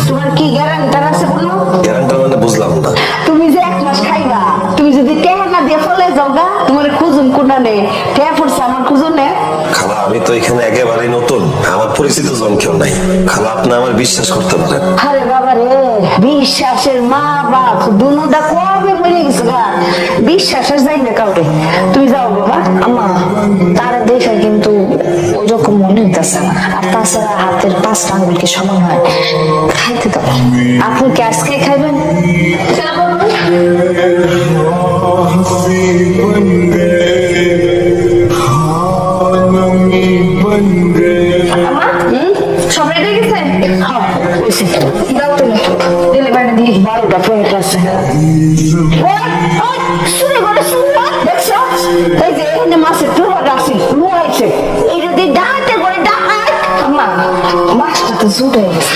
তোমার কি গ্যারান্টার আছে বলো? গ্যারান্টার মানে বুঝলাম না। তুমি যে 1 মাস খাইবা, তুমি যদি টেহা না দিয়ে ফলে যাও গা, তোমার খুঁজুন কোনা নেই, টেহা পড়ছে আমার খুঁজুন নে। খালা আমি তো এখানে একেবারেই নতুন, আমার পরিচিত জন কেউ নাই। খালা আপনি আমার বিশ্বাস করতে পারেন। আরে বাবা রে, বিশ্বাসের মা বাপ দুনুটা কবে মরে গেছে গা, বিশ্বাসের যাই না কাউরে। তুমি যাও বাবা। আম্মা তারা দেখে কিন্তু ওই রকম মনে হইতেছে না, আর তাছাড়া হাতের 5টা আঙ্গুল কি সমান হয়? খাইতে দাও। আপনি কি আজকে খাইবেন? সব রেডি গেছে? হ্যাঁ হইছে। দাও তুমি দিলে বাইরে দিয়ে 12টা প্লেট আছে। শুনে করে শুনলো দেখছো, এই যে এখানে মাছের টুকরা আছে রুয়াইছে, এইটা দিয়ে ডাহাতে করে ডাহাত। আম্মা মাছটা তো জুড়ে গেছে।